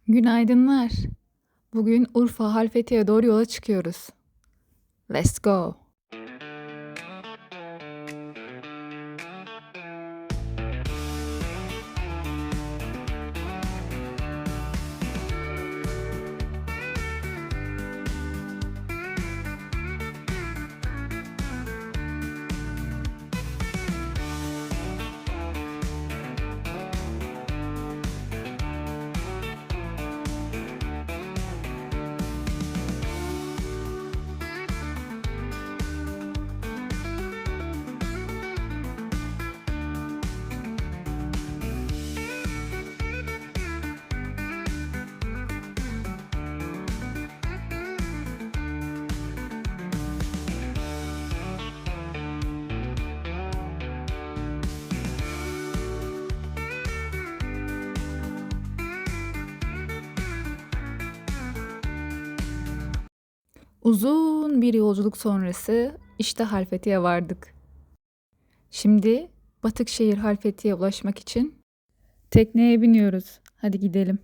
Günaydınlar. Bugün Urfa Halfeti'ye doğru yola çıkıyoruz. Let's go. Uzun bir yolculuk sonrası işte Halfeti'ye vardık. Şimdi Batıkşehir Halfeti'ye ulaşmak için tekneye biniyoruz. Hadi gidelim.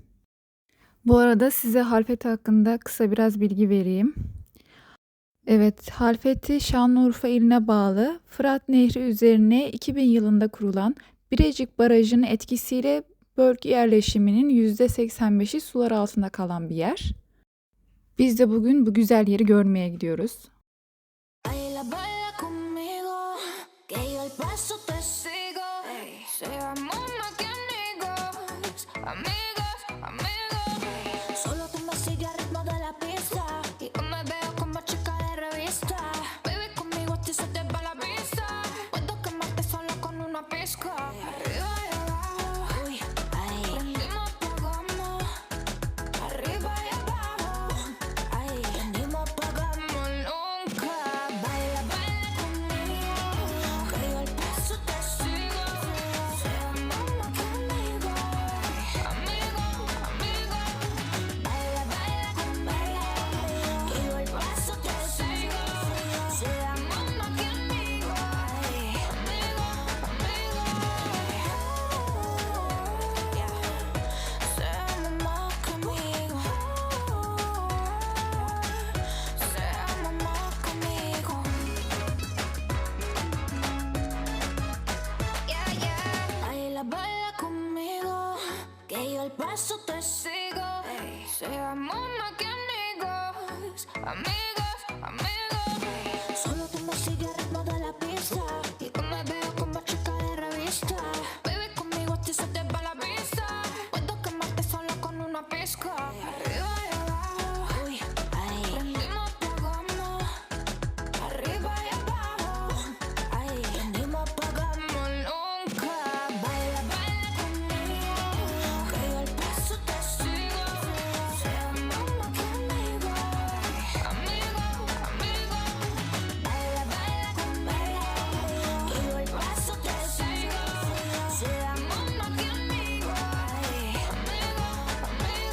Bu arada size Halfeti hakkında kısa biraz bilgi vereyim. Evet, Halfeti Şanlıurfa iline bağlı Fırat Nehri üzerine 2000 yılında kurulan Birecik Barajı'nın etkisiyle bölge yerleşiminin %85'i sular altında kalan bir yer. Biz de bugün bu güzel yeri görmeye gidiyoruz. Baila, baila conmigo, que yo el paso te sigo. Seamos más que amigos, amigos, amigos. Solo tú me sigues al ritmo de la pista y yo me veo como chica de revista. Baby, conmigo a ti se te va la vista. Puedo quemarte solo con una pizca. Arriba y abajo, uy, ay. Prendimos, apagamos. Arriba y abajo, ay. Prendimos, apagamos nunca. Baila, baila conmigo, que yo el paso te sigo. Seamos más que amigos, amigos, amigos. Baila, baila conmigo, que yo el paso te sigo. Seamos más que amigos, amigos, amigos. Seamos más que amigos. Seamos más que amigos. Baila, baila conmigo, que yo el paso te sigo. Seamos más que amigos, amigos, amigos. Solo tú me sigues al ritmo de la pista y yo me veo como chica de revista. Baby, conmigo a ti se te va la vista. Puedo quemarte solo con una pizca. Arriba y abajo, uy, ay. Prendimos, apagamos. Arriba y abajo, ay. Prendimos, apagamos nunca. Baila, baila conmigo, que yo el paso te sigo. Seamos más que amigos, amigos, amigos. Baila, baila conmigo, que yo el paso te sigo. Seamos más que amigos, amigos, amigos.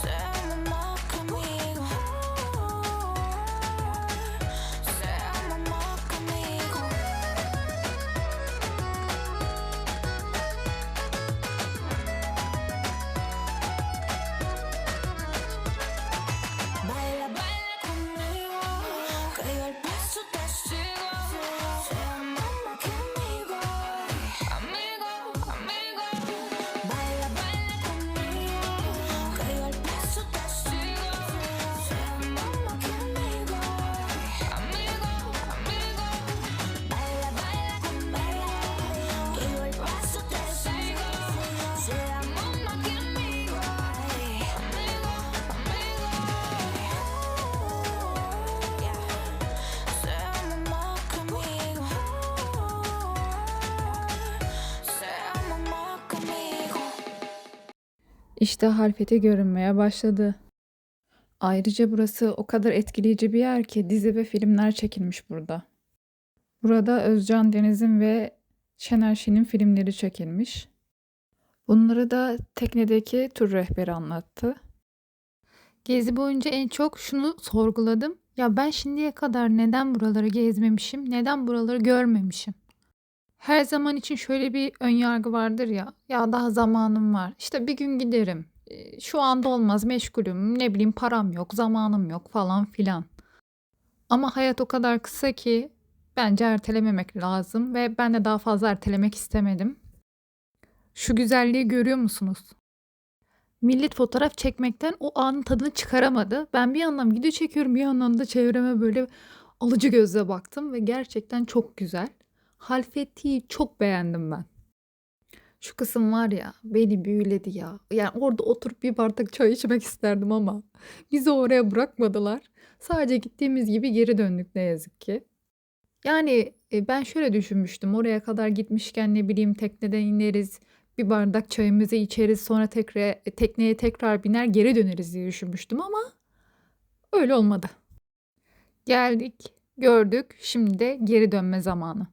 Seamos más que amigos. Seamos más que amigos. Baila, baila conmigo, que yo el paso te sigo. Seamos más que amigos, amigos, amigos. Baila, baila conmigo, que yo el paso te sigo. Seamos más que amigos, amigos, amigos. Baila, baila conmigo, que yo el paso te sigo. Seamos más que amigos, amigos, amigos. Seamos más que amigos. Seamos más que amigos. İşte Halfeti görünmeye başladı. Ayrıca burası o kadar etkileyici bir yer ki dizi ve filmler çekilmiş burada. Burada Özcan Deniz'in ve Şener Şen'in filmleri çekilmiş. Bunları da teknedeki tur rehberi anlattı. Gezi boyunca en çok şunu sorguladım. Ya ben şimdiye kadar neden buraları gezmemişim, neden buraları görmemişim? Her zaman için şöyle bir ön yargı vardır ya. Ya daha zamanım var. İşte bir gün giderim. Şu anda olmaz, meşgulüm. Ne bileyim param yok, zamanım yok falan filan. Ama hayat o kadar kısa ki bence ertelememek lazım ve ben de daha fazla ertelemek istemedim. Şu güzelliği görüyor musunuz? Millet fotoğraf çekmekten o anın tadını çıkaramadı. Ben bir yandan video çekiyorum, bir yandan da çevreme böyle alıcı gözle baktım ve gerçekten çok güzel. Halfeti'yi çok beğendim ben. Şu kısım var ya, beni büyüledi ya. Yani orada oturup bir bardak çay içmek isterdim ama bizi oraya bırakmadılar. Sadece gittiğimiz gibi geri döndük ne yazık ki. Yani ben şöyle düşünmüştüm. Oraya kadar gitmişken ne bileyim tekneden ineriz, bir bardak çayımızı içeriz, sonra tekneye tekrar biner geri döneriz diye düşünmüştüm ama öyle olmadı. Geldik, gördük. Şimdi de geri dönme zamanı.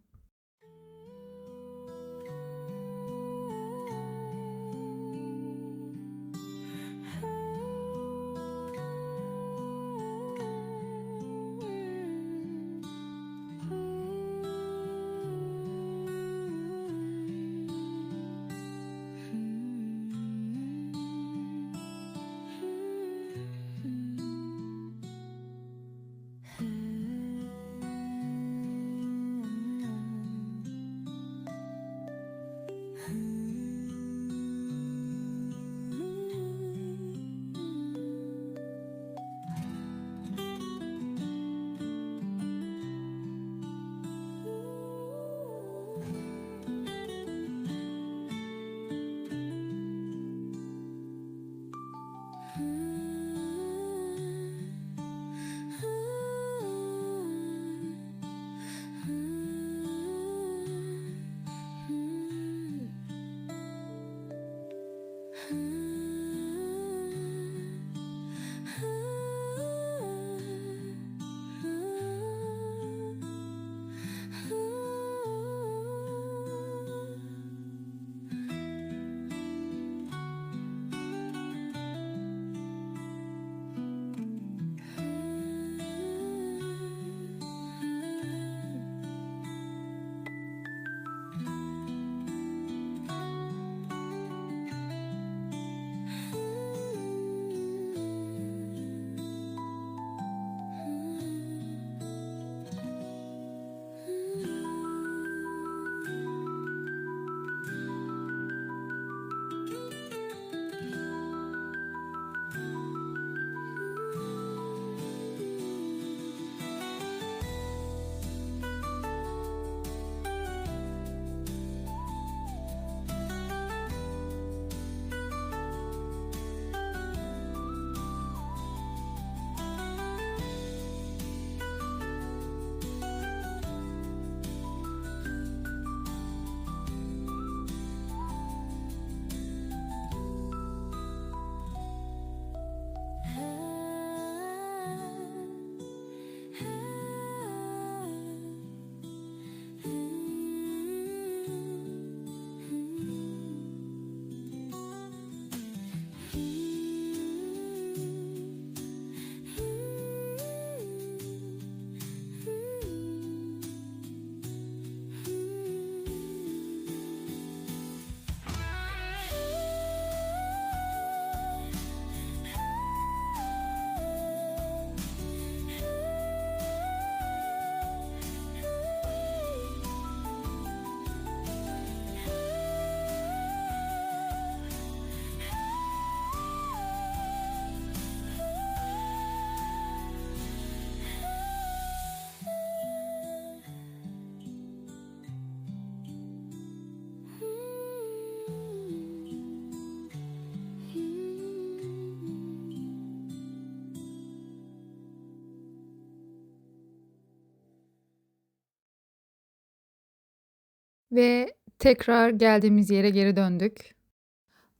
Ve tekrar geldiğimiz yere geri döndük.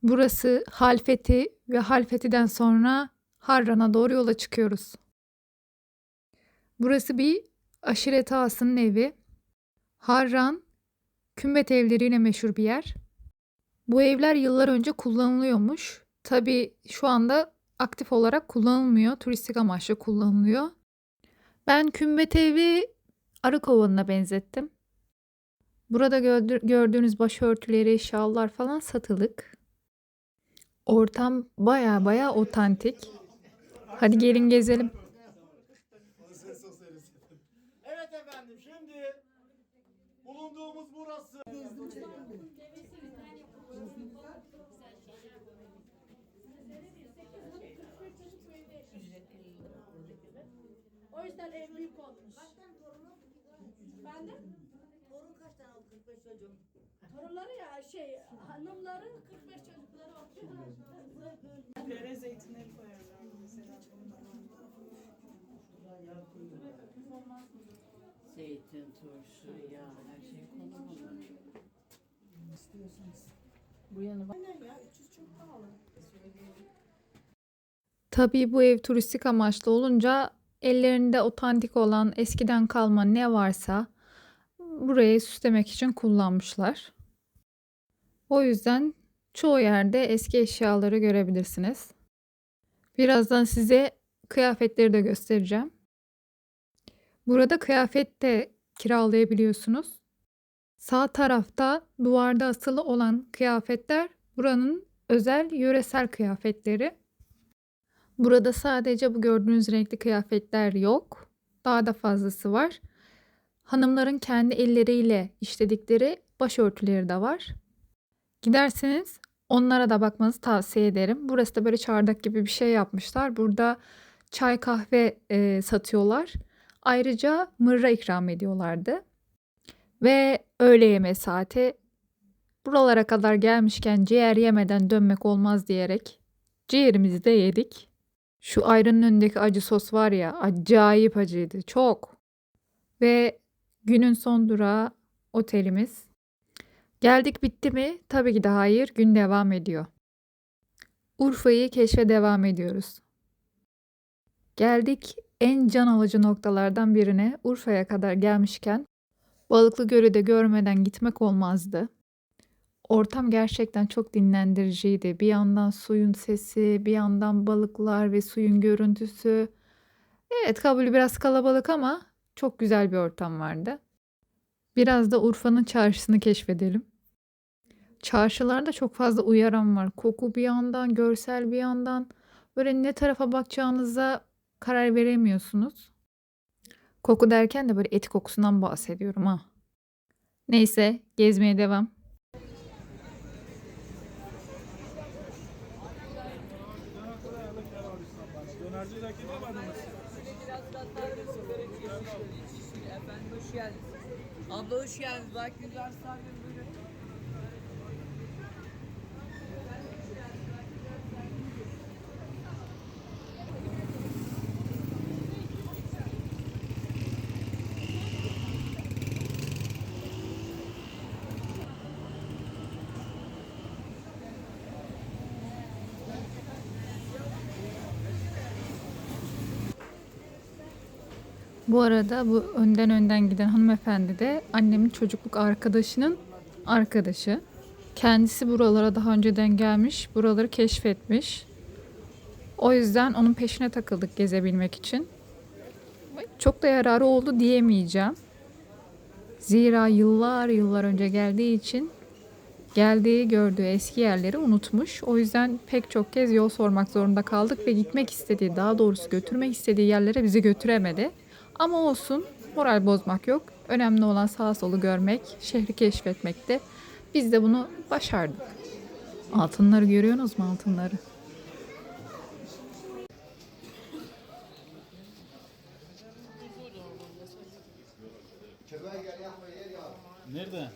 Burası Halfeti ve Halfeti'den sonra Harran'a doğru yola çıkıyoruz. Burası bir aşiret ağasının evi. Harran, kümbet evleriyle meşhur bir yer. Bu evler yıllar önce kullanılıyormuş. Tabii şu anda aktif olarak kullanılmıyor. Turistik amaçlı kullanılıyor. Ben kümbet evi arı kovanına benzettim. Burada gördüğünüz başörtüleri, şallar falan satılık. Ortam baya baya otantik. Hadi gelin gezelim. Evet efendim, şimdi bulunduğumuz burası. O yüzden ev büyük olmuş. Ben de Torun kaç tane oldu 45 çocuğum? torunları ya hanımları 45 çocukları oluyor. Dere zeytinleri koyarlar mesela. Zeytin, turşu, yağ, her şey konulmalı. Bu yana bak. Ya 300 çok pahalı. Tabii bu ev turistik amaçlı olunca ellerinde otantik olan eskiden kalma ne varsa burayı süslemek için kullanmışlar. O yüzden çoğu yerde eski eşyaları görebilirsiniz. Birazdan size kıyafetleri de göstereceğim. Burada kıyafet de kiralayabiliyorsunuz. Sağ tarafta duvarda asılı olan kıyafetler buranın özel yöresel kıyafetleri. Burada sadece bu gördüğünüz renkli kıyafetler yok. Daha da fazlası var. Hanımların kendi elleriyle işledikleri başörtüleri de var. Giderseniz onlara da bakmanızı tavsiye ederim. Burası da böyle çardak gibi bir şey yapmışlar. Burada çay kahve satıyorlar. Ayrıca mırra ikram ediyorlardı. Ve öğle yemeği saati. Buralara kadar gelmişken ciğer yemeden dönmek olmaz diyerek ciğerimizi de yedik. Şu ayranın önündeki acı sos var ya, acayip acıydı. Çok. Ve günün son durağı otelimiz. Geldik bitti mi? Tabii ki de hayır. Gün devam ediyor. Urfa'yı keşfe devam ediyoruz. Geldik en can alıcı noktalardan birine. Urfa'ya kadar gelmişken Balıklıgöl'ü de görmeden gitmek olmazdı. Ortam gerçekten çok dinlendiriciydi. Bir yandan suyun sesi, bir yandan balıklar ve suyun görüntüsü. Evet, kabul biraz kalabalık ama çok güzel bir ortam vardı. Biraz da Urfa'nın çarşısını keşfedelim. Çarşılarda çok fazla uyaran var. Koku bir yandan, görsel bir yandan. Böyle ne tarafa bakacağınıza karar veremiyorsunuz. Koku derken de böyle et kokusundan bahsediyorum ha. Neyse, gezmeye devam. Abla hoş geldiniz. Bak güzel sarıyor böyle. Bu arada bu önden giden hanımefendi de annemin çocukluk arkadaşının arkadaşı. Kendisi buralara daha önceden gelmiş, buraları keşfetmiş. O yüzden onun peşine takıldık gezebilmek için. Çok da yararı oldu diyemeyeceğim. Zira yıllar önce geldiği için geldiği gördüğü eski yerleri unutmuş. O yüzden pek çok kez yol sormak zorunda kaldık ve gitmek istediği, daha doğrusu götürmek istediği yerlere bizi götüremedi. Ama olsun, moral bozmak yok. Önemli olan sağa solu görmek, şehri keşfetmekte. Biz de bunu başardık. Altınları görüyorsunuz mu, altınları? Nerede?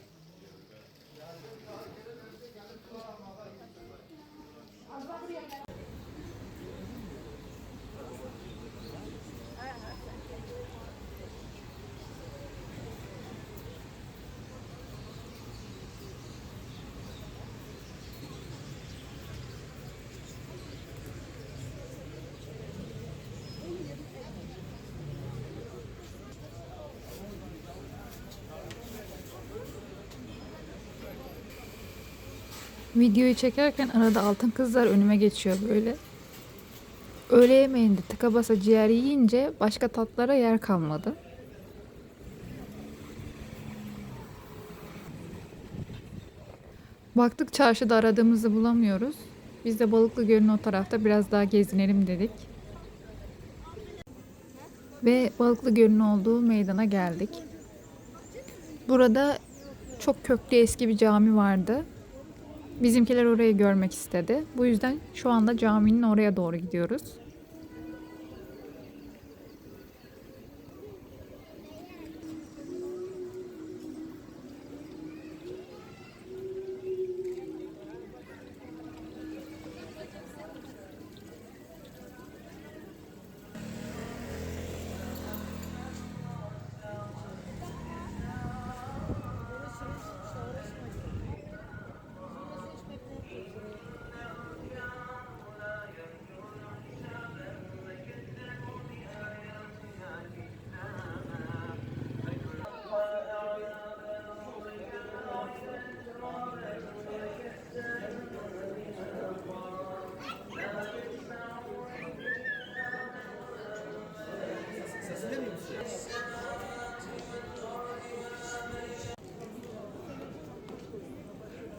Videoyu çekerken arada altın kızlar önüme geçiyor böyle. Öğle yemeğinde tıka basa ciğer yiyince başka tatlara yer kalmadı. Baktık çarşıda aradığımızı bulamıyoruz. Biz de Balıklı Göl'ün o tarafta biraz daha gezinelim dedik. Ve Balıklı Göl'ün olduğu meydana geldik. Burada çok köklü eski bir cami vardı. Bizimkiler orayı görmek istedi. Bu yüzden şu anda caminin oraya doğru gidiyoruz.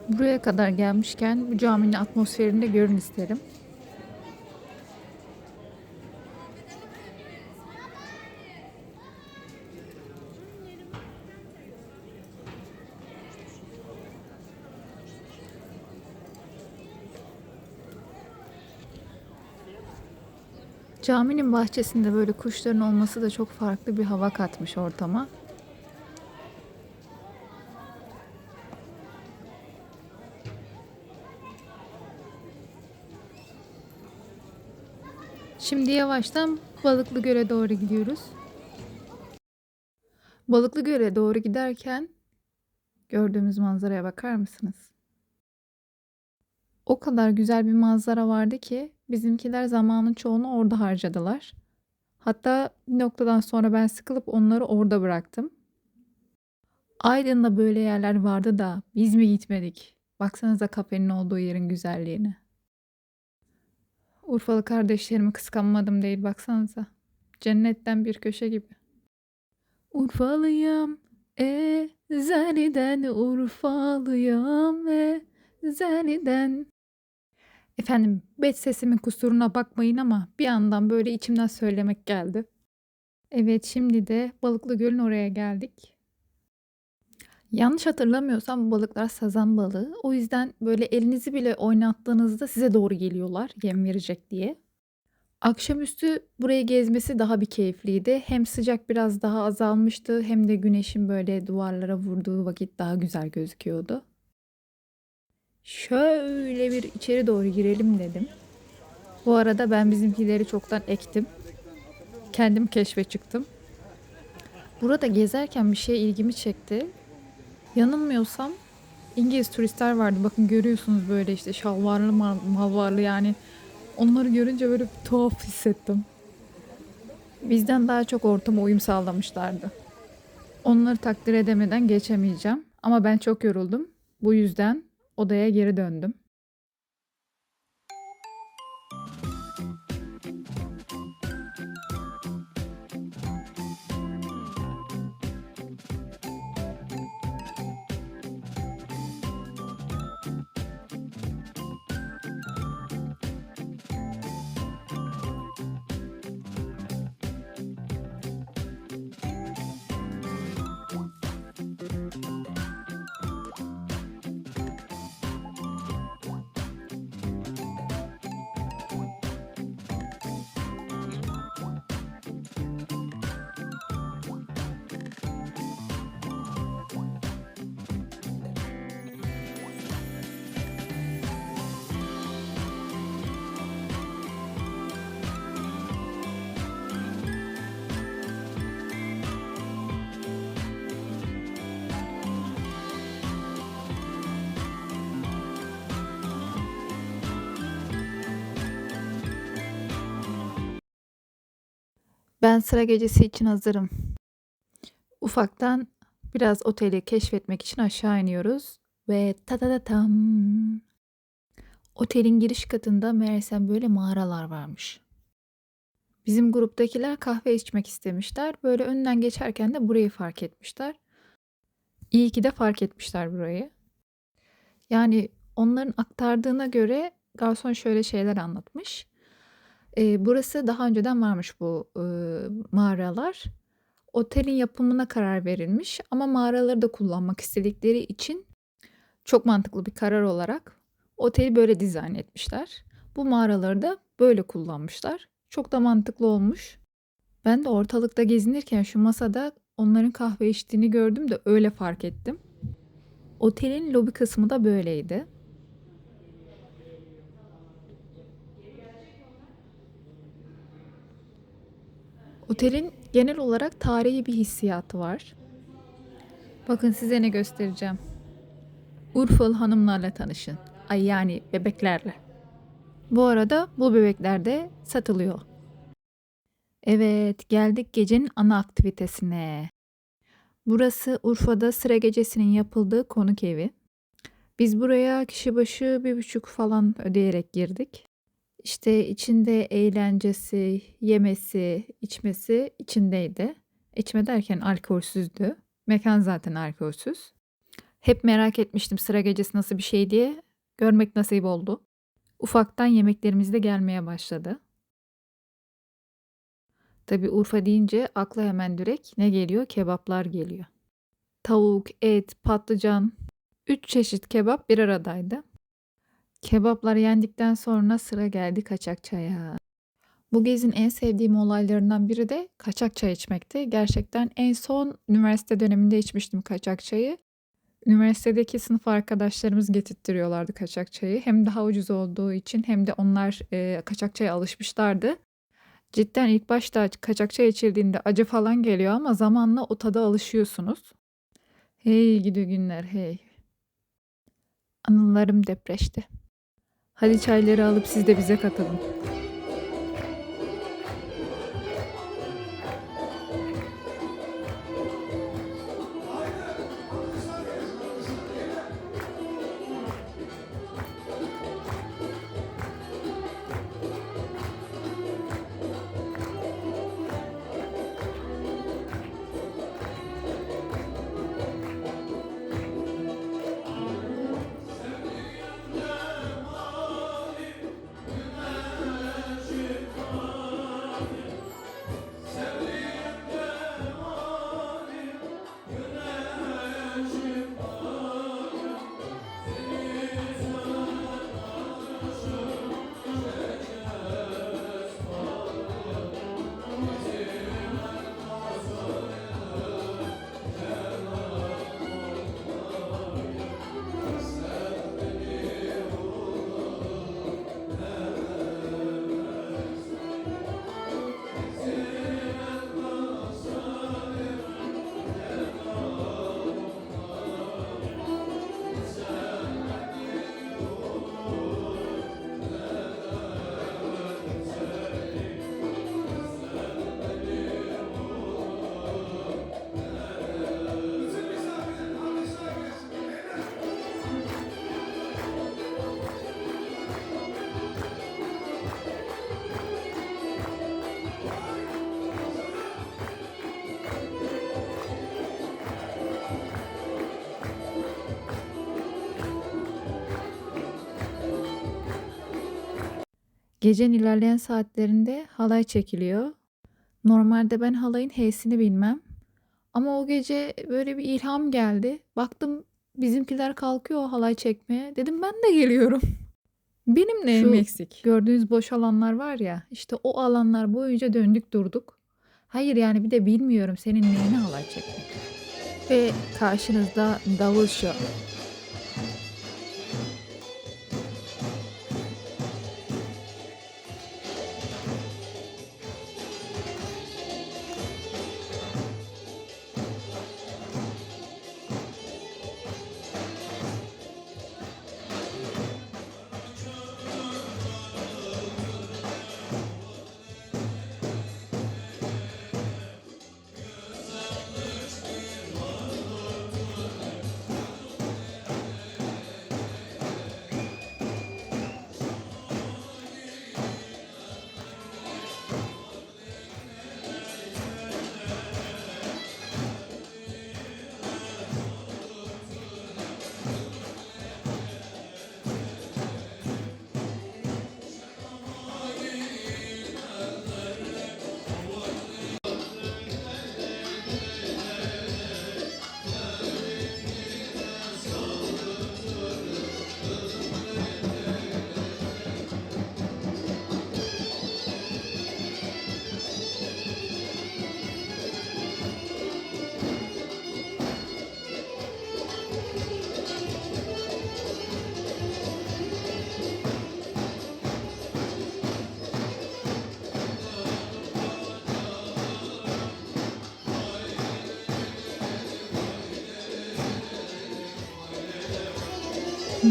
Buraya kadar gelmişken bu caminin atmosferini de görün isterim. Caminin bahçesinde böyle kuşların olması da çok farklı bir hava katmış ortama. Şimdi yavaştan Balıklı Göl'e doğru gidiyoruz. Balıklı Göl'e doğru giderken gördüğümüz manzaraya bakar mısınız? O kadar güzel bir manzara vardı ki bizimkiler zamanın çoğunu orada harcadılar. Hatta bir noktadan sonra ben sıkılıp onları orada bıraktım. Aydın'da böyle yerler vardı da biz mi gitmedik? Baksanıza kafenin olduğu yerin güzelliğine. Urfalı kardeşlerimi kıskanmadım değil, baksanıza. Cennetten bir köşe gibi. Urfalıyım ezeliden, Urfalıyım ezeliden. Efendim, bet sesimin kusuruna bakmayın ama bir yandan böyle içimden söylemek geldi. Evet, şimdi de Balıklı Göl'ün oraya geldik. Yanlış hatırlamıyorsam balıklar sazan balığı. O yüzden böyle elinizi bile oynattığınızda size doğru geliyorlar yem verecek diye. Akşamüstü burayı gezmesi daha bir keyifliydi. Hem sıcak biraz daha azalmıştı hem de güneşin böyle duvarlara vurduğu vakit daha güzel gözüküyordu. Şöyle bir içeri doğru girelim dedim. Bu arada ben bizimkileri çoktan ektim. Kendim keşfe çıktım. Burada gezerken bir şey ilgimi çekti. Yanılmıyorsam İngiliz turistler vardı. Bakın görüyorsunuz böyle işte şalvarlı malvarlı yani. Onları görünce böyle bir tuhaf hissettim. Bizden daha çok ortama uyum sağlamışlardı. Onları takdir edemeden geçemeyeceğim. Ama ben çok yoruldum. Bu yüzden odaya geri döndüm. Ben sıra gecesi için hazırım. Ufaktan biraz oteli keşfetmek için aşağı iniyoruz. Ve tam. Otelin giriş katında meğersem böyle mağaralar varmış. Bizim gruptakiler kahve içmek istemişler. Böyle önünden geçerken de burayı fark etmişler. İyi ki de fark etmişler burayı. Yani onların aktardığına göre garson şöyle şeyler anlatmış. Burası daha önceden varmış bu mağaralar. Otelin yapımına karar verilmiş ama mağaraları da kullanmak istedikleri için çok mantıklı bir karar olarak oteli böyle dizayn etmişler. Bu mağaraları da böyle kullanmışlar. Çok da mantıklı olmuş. Ben de ortalıkta gezinirken şu masada onların kahve içtiğini gördüm de öyle fark ettim. Otelin lobi kısmı da böyleydi. Otelin genel olarak tarihi bir hissiyatı var. Bakın size ne göstereceğim. Urfalı hanımlarla tanışın. Ay yani bebeklerle. Bu arada bu bebekler de satılıyor. Evet, geldik gecenin ana aktivitesine. Burası Urfa'da sıra gecesinin yapıldığı konuk evi. Biz buraya kişi başı 1,5 falan ödeyerek girdik. İşte içinde eğlencesi, yemesi, içmesi içindeydi. İçme derken alkolsüzdü. Mekan zaten alkolsüz. Hep merak etmiştim sıra gecesi nasıl bir şey diye. Görmek nasip oldu. Ufaktan yemeklerimiz de gelmeye başladı. Tabii Urfa deyince akla hemen direkt ne geliyor? Kebaplar geliyor. Tavuk, et, patlıcan, 3 çeşit kebap bir aradaydı. Kebaplar yendikten sonra sıra geldi kaçak çaya. Bu gezin en sevdiğim olaylarından biri de kaçak çay içmekti. Gerçekten en son üniversite döneminde içmiştim kaçak çayı. Üniversitedeki sınıf arkadaşlarımız getirtiyorlardı kaçak çayı. Hem daha ucuz olduğu için hem de onlar kaçak çaya alışmışlardı. Cidden ilk başta kaçak çay içildiğinde acı falan geliyor ama zamanla o tada alışıyorsunuz. Hey gidi günler hey. Anılarım depreşti. Hadi çayları alıp siz de bize katılın. Gecenin ilerleyen saatlerinde halay çekiliyor. Normalde ben halayın H'sini bilmem. Ama o gece böyle bir ilham geldi. Baktım bizimkiler kalkıyor halay çekmeye. Dedim ben de geliyorum. Benim neyim Şu eksik? Gördüğünüz boş alanlar var ya, işte o alanlar boyunca döndük durduk. Hayır yani bir de bilmiyorum senin neyine halay çekmek. Ve karşınızda davul show.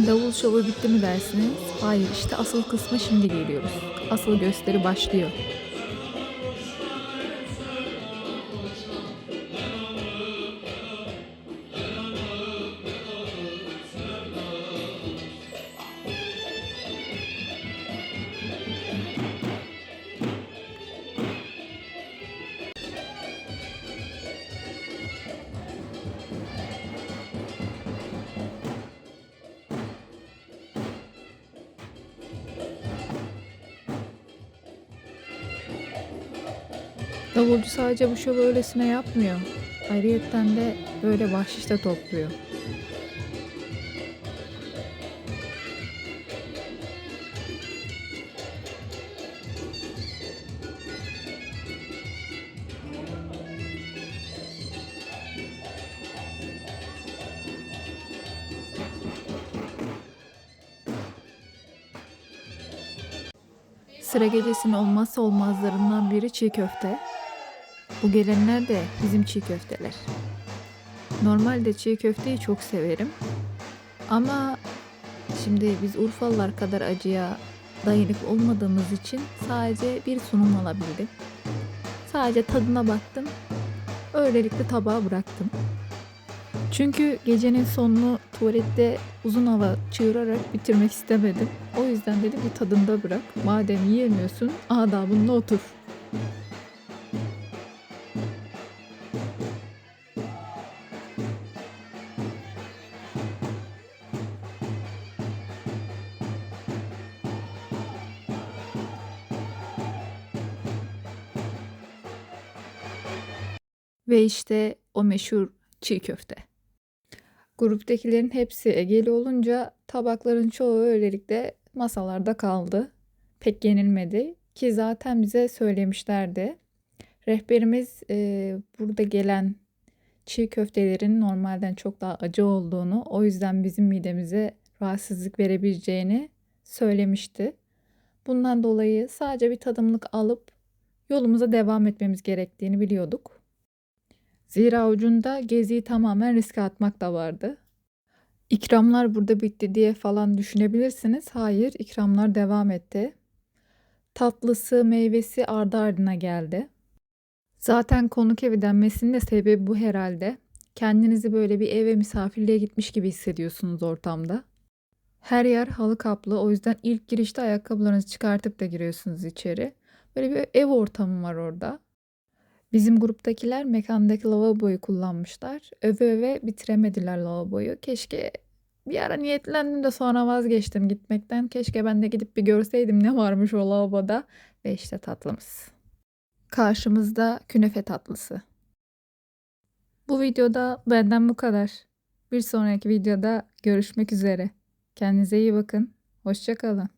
Şimdi davul şovu bitti mi dersiniz? Hayır, işte asıl kısmı şimdi geliyoruz. Asıl gösteri başlıyor. Davulcu sadece bu şovu öylesine yapmıyor. Ayrıyetten de böyle bahşiş de topluyor. Sıra gecesinin olmazsa olmazlarından biri çiğ köfte. Bu gelenler de bizim çiğ köfteler. Normalde çiğ köfteyi çok severim. Ama şimdi biz Urfalılar kadar acıya dayanık olmadığımız için sadece bir sunum alabildim. Sadece tadına baktım. Öylelikle tabağa bıraktım. Çünkü gecenin sonunu tuvalette uzun hava çığırarak bitirmek istemedim. O yüzden dedim bir tadında bırak. Madem yiyemiyorsun, adabınla otur. Ve işte o meşhur çiğ köfte. Gruptakilerin hepsi Egeli olunca tabakların çoğu öylelikle masalarda kaldı. Pek yenilmedi ki zaten bize söylemişlerdi. Rehberimiz burada gelen çiğ köftelerin normalden çok daha acı olduğunu, o yüzden bizim midemize rahatsızlık verebileceğini söylemişti. Bundan dolayı sadece bir tadımlık alıp yolumuza devam etmemiz gerektiğini biliyorduk. Zira ucunda geziyi tamamen riske atmak da vardı. İkramlar burada bitti diye falan düşünebilirsiniz. Hayır, ikramlar devam etti. Tatlısı, meyvesi ardı ardına geldi. Zaten konuk evi denmesinin de sebebi bu herhalde. Kendinizi böyle bir eve misafirliğe gitmiş gibi hissediyorsunuz ortamda. Her yer halı kaplı, o yüzden ilk girişte ayakkabılarınızı çıkartıp da giriyorsunuz içeri. Böyle bir ev ortamı var orada. Bizim gruptakiler mekandaki lavaboyu kullanmışlar. Öve öve bitiremediler lavaboyu. Keşke bir ara niyetlendim de sonra vazgeçtim gitmekten. Keşke ben de gidip bir görseydim ne varmış o lavaboda. Ve işte tatlımız. Karşımızda künefe tatlısı. Bu videoda benden bu kadar. Bir sonraki videoda görüşmek üzere. Kendinize iyi bakın. Hoşça kalın.